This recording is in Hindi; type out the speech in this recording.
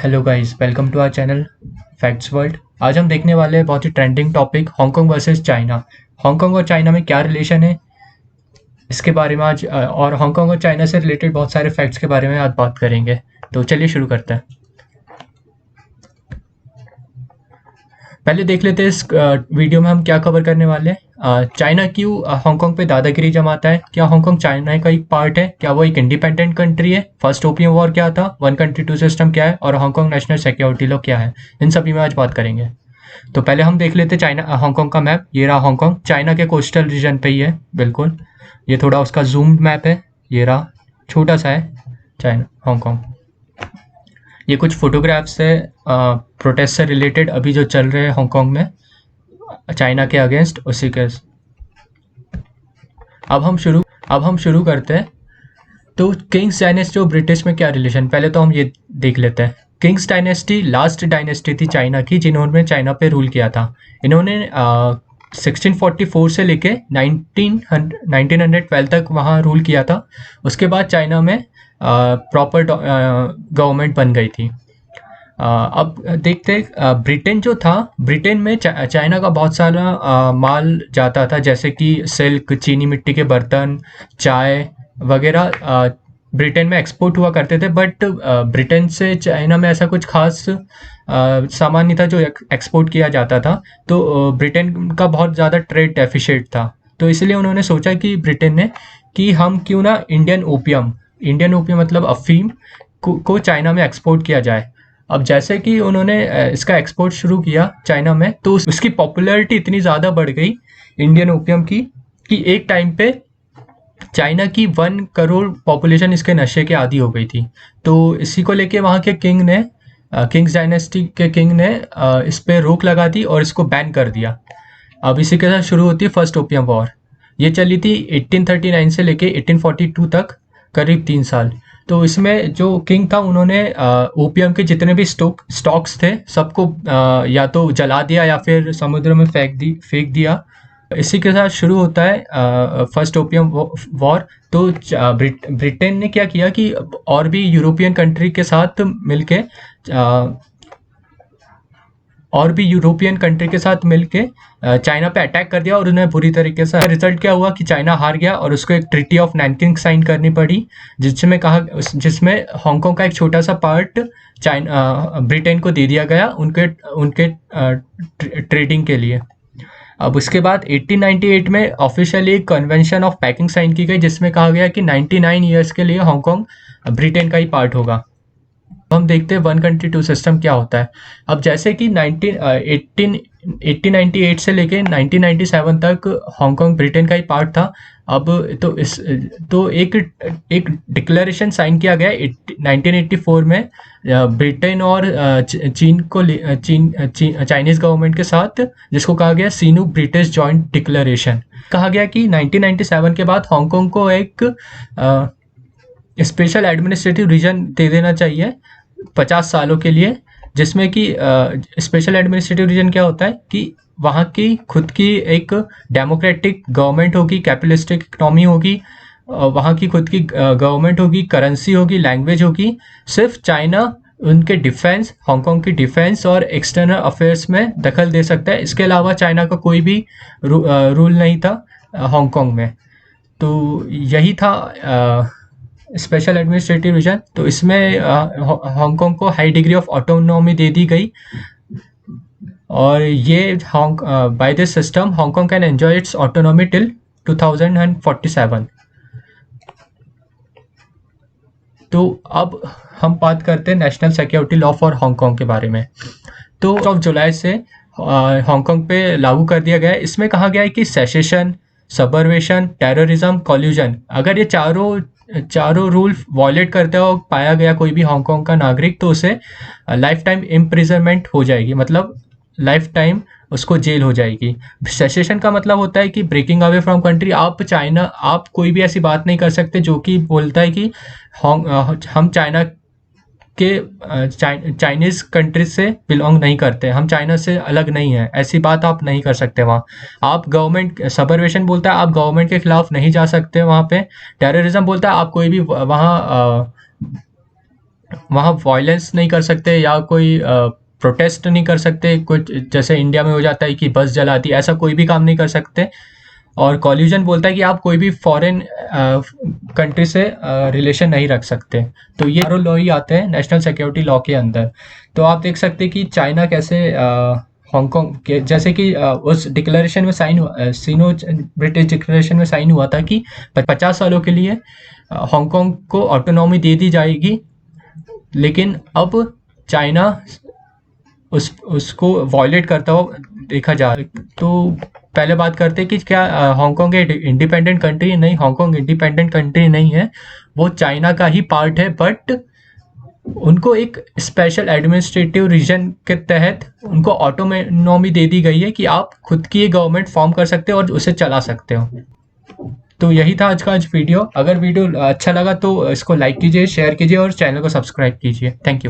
Hello guys, welcome to our channel facts world. आज हम देखने वाले हैं बहुत ही trending topic Hong Kong versus China. Hong Kong और चाइना में क्या रिलेशन है इसके बारे में आज और हांगकांग और चाइना से रिलेटेड बहुत सारे फैक्ट्स के बारे में आज बात करेंगे। तो चलिए शुरू करते हैं। पहले देख लेते हैं इस वीडियो में हम क्या कवर करने वाले हैं। चाइना क्यों हांगकांग पे दादागिरी जमाता है? क्या हांगकांग चाइना का एक पार्ट है? क्या वो एक इंडिपेंडेंट कंट्री है? फर्स्ट ओपियम वॉर क्या था? वन कंट्री टू सिस्टम क्या है? और हांगकांग नेशनल सिक्योरिटी लॉ क्या है? इन सभी में आज बात करेंगे। तो पहले हम देख लेते हैं चाइना हांगकांग का मैप। ये रहा हांगकांग, चाइना के कोस्टल रीजन पे ही है बिल्कुल। ये थोड़ा उसका जूम्ड मैप है। ये रहा, छोटा सा है चाइना हांगकांग। ये कुछ फोटोग्राफ्स है प्रोटेस्ट से रिलेटेड अभी जो चल रहे हैं हांगकांग में चाइना के अगेंस्ट, उसी के। अब हम शुरू करते हैं। तो किंग्स डायनेस्टी और ब्रिटिश में क्या रिलेशन, पहले तो हम ये देख लेते हैं। किंग्स डायनेस्टी लास्ट डायनेस्टी थी चाइना की जिन्होंने चाइना पे रूल किया था। इन्होंने 1644 से लेके 1912 तक वहाँ रूल किया था। उसके बाद चाइना में प्रॉपर गवर्नमेंट बन गई थी। अब देखते हैं ब्रिटेन जो था, ब्रिटेन में चाइना का बहुत सारा माल जाता था, जैसे कि सिल्क, चीनी मिट्टी के बर्तन, चाय वगैरह ब्रिटेन में एक्सपोर्ट हुआ करते थे। बट ब्रिटेन से चाइना में ऐसा कुछ खास सामान नहीं था जो एक्सपोर्ट किया जाता था। तो ब्रिटेन का बहुत ज़्यादा ट्रेड डेफिसिट था। तो इसलिए उन्होंने सोचा कि ब्रिटेन ने कि हम क्यों ना इंडियन ओपियम मतलब अफीम को चाइना में एक्सपोर्ट किया जाए। अब जैसे कि उन्होंने इसका एक्सपोर्ट शुरू किया चाइना में, तो उसकी पॉपुलैरिटी इतनी ज़्यादा बढ़ गई इंडियन ओपियम की कि एक टाइम पे चाइना की 1 करोड़ पॉपुलेशन इसके नशे के आदी हो गई थी। तो इसी को लेके वहाँ के किंग्स डायनेस्टी के किंग ने इस पे रोक लगा दी और इसको बैन कर दिया। अब इसी के साथ शुरू होती है फर्स्ट ओपियम वॉर। ये चली थी 1839 से लेके 1842 तक, करीब 3 साल। तो इसमें जो किंग था उन्होंने ओपियम के जितने भी स्टॉक्स थे सबको या तो जला दिया या फिर समुद्र में फेंक दिया। इसी के साथ शुरू होता है फर्स्ट ओपियम वॉर। तो ब्रिटेन ने क्या किया कि और भी यूरोपियन कंट्री के साथ मिलके चाइना पे अटैक कर दिया और उन्हें बुरी तरीके से। रिजल्ट क्या हुआ कि चाइना हार गया और उसको एक ट्रीटी ऑफ नैनकिंग साइन करनी पड़ी, जिसमें हांगकांग का एक छोटा सा पार्ट ब्रिटेन को दे दिया गया उनके ट्रेडिंग के लिए। अब उसके बाद 1898 में ऑफिशियली एक कन्वेंशन ऑफ पैकिंग साइन की गई, जिसमें कहा गया कि 99 ईयर्स के लिए हांगकांग ब्रिटेन का ही पार्ट होगा। हम देखते हैं वन कंट्री टू सिस्टम क्या होता है। अब जैसे कि 1898 से लेके 1997 तक हांगकांग ब्रिटेन का ही पार्ट था। अब तो एक डिक्लेरेशन साइन किया गया 1984 में ब्रिटेन और चाइनीज गवर्नमेंट के साथ, जिसको कहा गया सीनू ब्रिटिश जॉइंट डिक्लेरेशन। कहा गया कि 1997 के बाद हांगकांग को एक स्पेशल एडमिनिस्ट्रेटिव रीजन दे देना चाहिए 50 सालों के लिए, जिसमें कि स्पेशल एडमिनिस्ट्रेटिव रीजन क्या होता है कि वहाँ की खुद की एक डेमोक्रेटिक गवर्नमेंट होगी, कैपिटलिस्टिक इकोनॉमी होगी, वहाँ की खुद की गवर्नमेंट होगी, करेंसी होगी, लैंग्वेज होगी। सिर्फ चाइना उनके डिफेंस, हांगकांग की डिफेंस और एक्सटर्नल अफेयर्स में दखल दे सकता है। इसके अलावा चाइना का कोई भी रूल नहीं था हांगकांग में। तो यही था स्पेशल एडमिनिस्ट्रेटिव रीजन। तो इसमें हांगकांग को हाई डिग्री ऑफ ऑटोनॉमी दे दी गई और ये by this system Hong Kong can enjoy its autonomy till 2047। तो अब हम बात करते हैं national security law for Hong Kong के बारे में। तो 1 जुलाई से हांगकांग पे लागू कर दिया गया है। इसमें कहा गया है कि सेसेशन, सबवर्वेशन, टेररिज्म, कॉल्यूजन, अगर ये चारों रूल वॉयलेट करते हो पाया गया कोई भी हांगकांग का नागरिक, तो उसे लाइफ टाइम इम्प्रिजनमेंट हो जाएगी, मतलब लाइफ टाइम उसको जेल हो जाएगी। सेसेशन का मतलब होता है कि ब्रेकिंग अवे फ्रॉम कंट्री। आप कोई भी ऐसी बात नहीं कर सकते जो कि बोलता है कि हम चाइना के चाइनीज कंट्री से बिलोंग नहीं करते, हम चाइना से अलग नहीं है, ऐसी बात आप नहीं कर सकते वहाँ। आप गवर्नमेंट, सबवर्वेशन बोलता है आप गवर्नमेंट के खिलाफ नहीं जा सकते वहाँ पे। टेररिज्म बोलता है आप कोई भी वहाँ वहाँ वायलेंस नहीं कर सकते या कोई प्रोटेस्ट नहीं कर सकते, कुछ जैसे इंडिया में हो जाता है कि बस जला दी, ऐसा कोई भी काम नहीं कर सकते। और कॉल्यूजन बोलता है कि आप कोई भी फॉरेन कंट्री से रिलेशन नहीं रख सकते। तो ये चारों लॉ ही आते हैं नेशनल सिक्योरिटी लॉ के अंदर। तो आप देख सकते हैं कि चाइना कैसे हांगकांग के जैसे कि उस डिक्लेरेशन में सीनो ब्रिटिश डिक्लेरेशन में साइन हुआ था कि 50 सालों के लिए हांगकांग को ऑटोनॉमी दे दी जाएगी। लेकिन अब चाइना उसको वॉयलेट करता हुआ देखा जा रहा है। तो पहले बात करते हैं कि क्या हांगकांग एक इंडिपेंडेंट कंट्री है? नहीं, हांगकांग इंडिपेंडेंट कंट्री नहीं है, वो चाइना का ही पार्ट है। बट उनको एक स्पेशल एडमिनिस्ट्रेटिव रीजन के तहत उनको ऑटोनॉमी दे दी गई है कि आप खुद की गवर्नमेंट फॉर्म कर सकते हो और उसे चला सकते हो। तो यही था आज वीडियो। अगर वीडियो अच्छा लगा तो इसको लाइक कीजिए, शेयर कीजिए और चैनल को सब्सक्राइब कीजिए। Thank you.